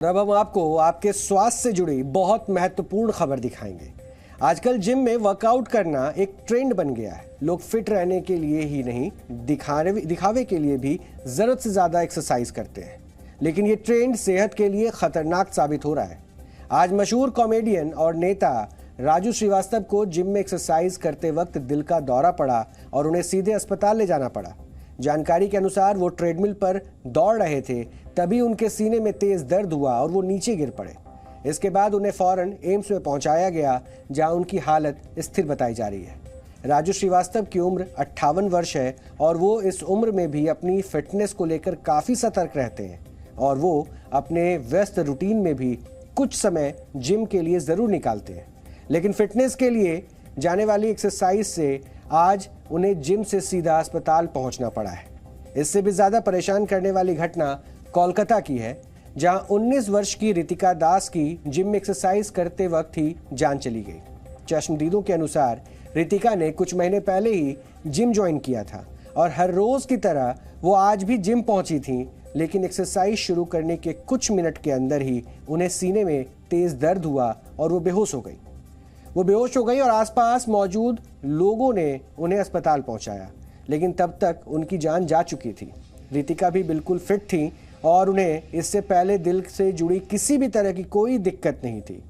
अब हम आपको आपके स्वास्थ्य से जुड़ी बहुत महत्वपूर्ण खबर दिखाएंगे। आजकल जिम में वर्कआउट करना एक ट्रेंड बन गया है। लोग फिट रहने के लिए ही नहीं, दिखावे के लिए भी जरूरत से ज्यादा एक्सरसाइज करते हैं। लेकिन ये ट्रेंड सेहत के लिए खतरनाक साबित हो रहा है। आज मशहूर कॉमेडियन और नेता राजू श्रीवास्तव को जिम में एक्सरसाइज करते वक्त दिल का दौरा पड़ा और उन्हें सीधे अस्पताल ले जाना पड़ा। जानकारी के अनुसार वो ट्रेडमिल पर दौड़ रहे थे, तभी उनके सीने में तेज दर्द हुआ और वो नीचे गिर पड़े। इसके बाद उन्हें फौरन एम्स में पहुंचाया गया, जहां उनकी हालत स्थिर बताई जा रही है। राजू श्रीवास्तव की उम्र 58 वर्ष है और वो इस उम्र में भी अपनी फिटनेस को लेकर काफ़ी सतर्क रहते हैं और वो अपने व्यस्त रूटीन में भी कुछ समय जिम के लिए ज़रूर निकालते हैं। लेकिन फिटनेस के लिए जाने वाली एक्सरसाइज से आज उन्हें जिम से सीधा अस्पताल पहुंचना पड़ा है। इससे भी ज़्यादा परेशान करने वाली घटना कोलकाता की है, जहां 19 वर्ष की रितिका दास की जिम में एक्सरसाइज करते वक्त ही जान चली गई। चश्मदीदों के अनुसार रितिका ने कुछ महीने पहले ही जिम ज्वाइन किया था और हर रोज की तरह वो आज भी जिम पहुंची थी, लेकिन एक्सरसाइज शुरू करने के कुछ मिनट के अंदर ही उन्हें सीने में तेज दर्द हुआ और वो बेहोश हो गई और आसपास मौजूद लोगों ने उन्हें अस्पताल पहुंचाया, लेकिन तब तक उनकी जान जा चुकी थी। रितिका भी बिल्कुल फिट थी और उन्हें इससे पहले दिल से जुड़ी किसी भी तरह की कोई दिक्कत नहीं थी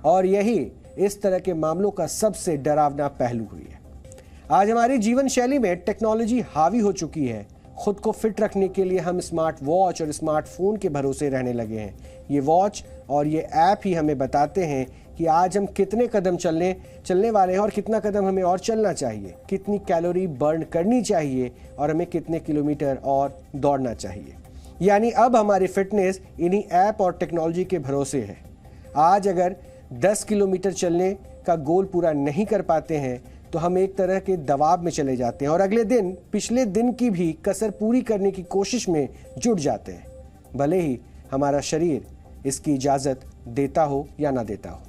और यही इस तरह के मामलों का सबसे डरावना पहलू हुई है। आज हमारी जीवन शैली में टेक्नोलॉजी हावी हो चुकी है। खुद को फिट रखने के लिए हम स्मार्ट वॉच और स्मार्टफोन के भरोसे रहने लगे हैं। ये वॉच और ये ऐप ही हमें बताते हैं कि आज हम कितने कदम चलने वाले हैं और कितना कदम हमें और चलना चाहिए, कितनी कैलोरी बर्न करनी चाहिए और हमें कितने किलोमीटर और दौड़ना चाहिए। यानी अब हमारी फिटनेस इन्हीं ऐप और टेक्नोलॉजी के भरोसे है। आज अगर 10 किलोमीटर चलने का गोल पूरा नहीं कर पाते हैं तो हम एक तरह के दबाव में चले जाते हैं और अगले दिन पिछले दिन की भी कसर पूरी करने की कोशिश में जुट जाते हैं, भले ही हमारा शरीर इसकी इजाज़त देता हो या ना देता हो।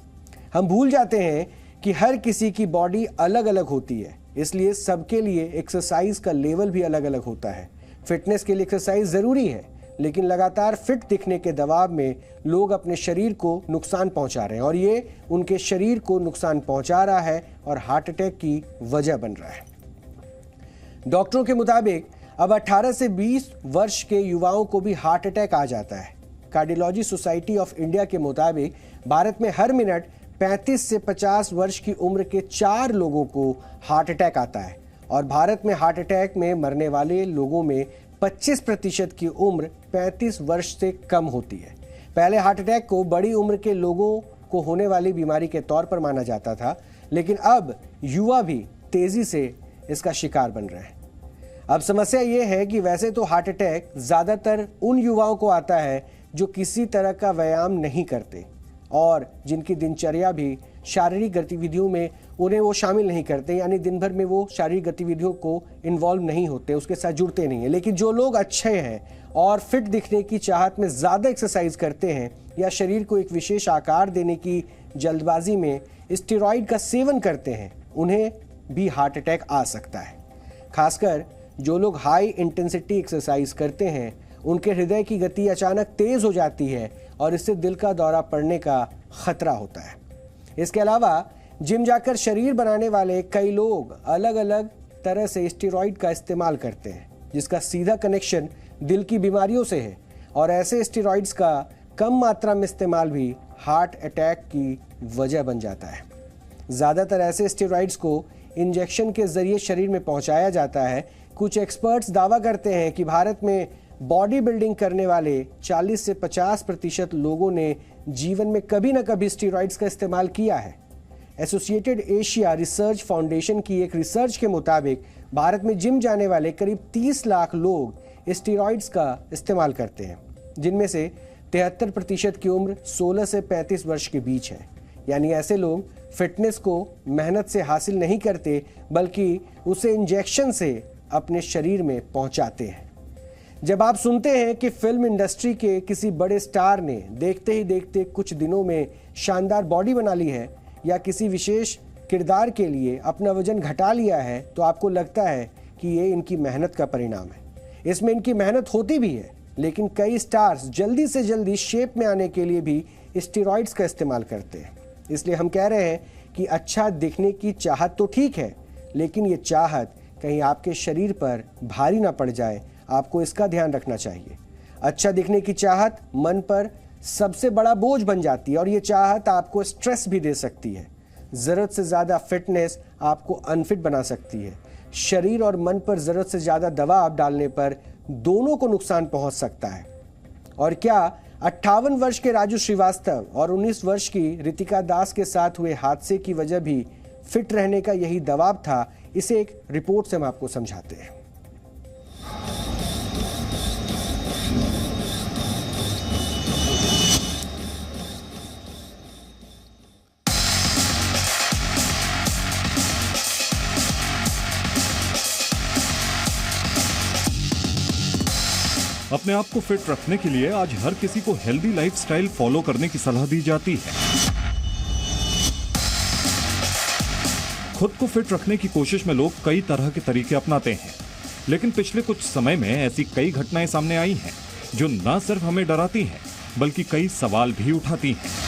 हम भूल जाते हैं कि हर किसी की बॉडी अलग अलग होती है, इसलिए सबके लिए एक्सरसाइज का लेवल भी अलग अलग होता है। फिटनेस के लिए एक्सरसाइज ज़रूरी है, लेकिन लगातार फिट दिखने के दबाव में लोग अपने शरीर को नुकसान पहुंचा रहे हैं और ये उनके शरीर को नुकसान पहुंचा रहा है और हार्ट अटैक की वजह बन रहा है। डॉक्टरों के मुताबिक अब 18 से 20 वर्ष के युवाओं को भी हार्ट अटैक आ जाता है। कार्डियोलॉजी सोसाइटी ऑफ इंडिया के मुताबिक भारत में हर मिनट 35 से 50 वर्ष की उम्र के 4 लोगों को हार्ट अटैक आता है और भारत में हार्ट अटैक में मरने वाले लोगों में 25% की उम्र 35 वर्ष से कम होती है। पहले हार्ट अटैक को बड़ी उम्र के लोगों को होने वाली बीमारी के तौर पर माना जाता था, लेकिन अब युवा भी तेजी से इसका शिकार बन रहे हैं। अब समस्या ये है कि वैसे तो हार्ट अटैक ज़्यादातर उन युवाओं को आता है जो किसी तरह का व्यायाम नहीं करते और जिनकी दिनचर्या भी शारीरिक गतिविधियों में उन्हें वो शामिल नहीं करते, यानी दिन भर में वो शारीरिक गतिविधियों को इन्वॉल्व नहीं होते, उसके साथ जुड़ते नहीं हैं। लेकिन जो लोग अच्छे हैं और फिट दिखने की चाहत में ज़्यादा एक्सरसाइज करते हैं या शरीर को एक विशेष आकार देने की जल्दबाजी में स्टेरॉइड का सेवन करते हैं, उन्हें भी हार्ट अटैक आ सकता है। खासकर जो लोग हाई इंटेंसिटी एक्सरसाइज करते हैं, उनके हृदय की गति अचानक तेज हो जाती है और इससे दिल का दौरा पड़ने का खतरा होता है। इसके अलावा जिम जाकर शरीर बनाने वाले कई लोग अलग अलग तरह से स्टेरॉइड का इस्तेमाल करते हैं, जिसका सीधा कनेक्शन दिल की बीमारियों से है और ऐसे स्टेरॉइड्स का कम मात्रा में इस्तेमाल भी हार्ट अटैक की वजह बन जाता है। ज़्यादातर ऐसे स्टेरॉइड्स को इंजेक्शन के जरिए शरीर में पहुंचाया जाता है। कुछ एक्सपर्ट्स दावा करते हैं कि भारत में बॉडी बिल्डिंग करने वाले 40 से 50% लोगों ने जीवन में कभी न कभी स्टेरॉइड्स का इस्तेमाल किया है। एसोसिएटेड एशिया रिसर्च फाउंडेशन की एक रिसर्च के मुताबिक भारत में जिम जाने वाले करीब 30 लाख लोग स्टेरॉइड्स का इस्तेमाल करते हैं, जिनमें से 73% की उम्र 16 से 35 वर्ष के बीच है। यानी ऐसे लोग फिटनेस को मेहनत से हासिल नहीं करते, बल्कि उसे इंजेक्शन से अपने शरीर में पहुंचाते हैं। जब आप सुनते हैं कि फिल्म इंडस्ट्री के किसी बड़े स्टार ने देखते ही देखते कुछ दिनों में शानदार बॉडी बना ली है या किसी विशेष किरदार के लिए अपना वजन घटा लिया है, तो आपको लगता है कि ये इनकी मेहनत का परिणाम है। इसमें इनकी मेहनत होती भी है, लेकिन कई स्टार्स जल्दी से जल्दी शेप में आने के लिए भी स्टेरॉइड्स का इस्तेमाल करते हैं। इसलिए हम कह रहे हैं कि अच्छा दिखने की चाहत तो ठीक है, लेकिन ये चाहत कहीं आपके शरीर पर भारी ना पड़ जाए, आपको इसका ध्यान रखना चाहिए। अच्छा दिखने की चाहत मन पर सबसे बड़ा बोझ बन जाती है और ये चाहत आपको स्ट्रेस भी दे सकती है। ज़रूरत से ज़्यादा फिटनेस आपको अनफिट बना सकती है। शरीर और मन पर ज़रूरत से ज़्यादा दबाव डालने पर दोनों को नुकसान पहुंच सकता है। और क्या 58 वर्ष के राजू श्रीवास्तव और 19 वर्ष की रितिका दास के साथ हुए हादसे की वजह भी फिट रहने का यही दबाव था? इसे एक रिपोर्ट से हम आपको समझाते हैं। अपने आप को फिट रखने के लिए आज हर किसी को हेल्दी लाइफस्टाइल फॉलो करने की सलाह दी जाती है। खुद को फिट रखने की कोशिश में लोग कई तरह के तरीके अपनाते हैं, लेकिन पिछले कुछ समय में ऐसी कई घटनाएं सामने आई हैं जो न सिर्फ हमें डराती हैं बल्कि कई सवाल भी उठाती हैं।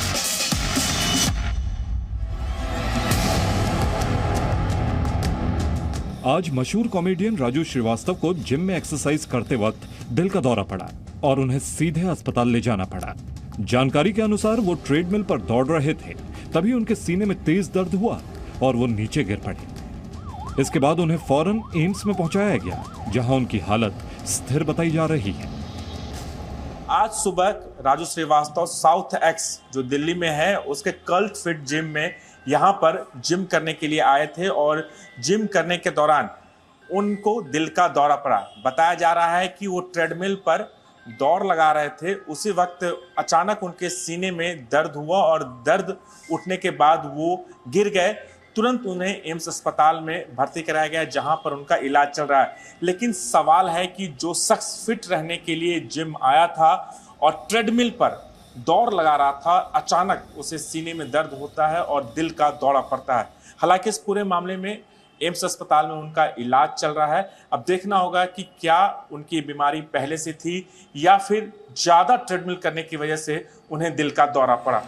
आज मशहूर कॉमेडियन राजू श्रीवास्तव को जिम में एक्सरसाइज करते वक्त दिल का दौरा पड़ा और उन्हें सीधे अस्पताल ले जाना पड़ा। जानकारी के अनुसार वो ट्रेडमिल पर दौड़ रहे थे, तभी उनके सीने में तेज दर्द हुआ और वो नीचे गिर पड़े। इसके बाद उन्हें फौरन एम्स में पहुंचाया गया, जहां उनकी हालत स्थिर बताई जा रही है। आज सुबह राजू श्रीवास्तव साउथ एक्स जो दिल्ली में है उसके कल्ट फिट जिम में यहाँ पर जिम करने के लिए आए थे और जिम करने के दौरान उनको दिल का दौरा पड़ा। बताया जा रहा है कि वो ट्रेडमिल पर दौड़ लगा रहे थे, उसी वक्त अचानक उनके सीने में दर्द हुआ और दर्द उठने के बाद वो गिर गए। तुरंत उन्हें एम्स अस्पताल में भर्ती कराया गया, जहां पर उनका इलाज चल रहा है। लेकिन सवाल है कि जो शख्स फिट रहने के लिए जिम आया था और ट्रेडमिल पर दौड़ लगा रहा था, अचानक उसे सीने में दर्द होता है और दिल का दौरा पड़ता है। हालांकि इस पूरे मामले में एम्स अस्पताल में उनका इलाज चल रहा है। अब देखना होगा कि क्या उनकी बीमारी पहले से थी या फिर ज़्यादा ट्रेडमिल करने की वजह से उन्हें दिल का दौरा पड़ा।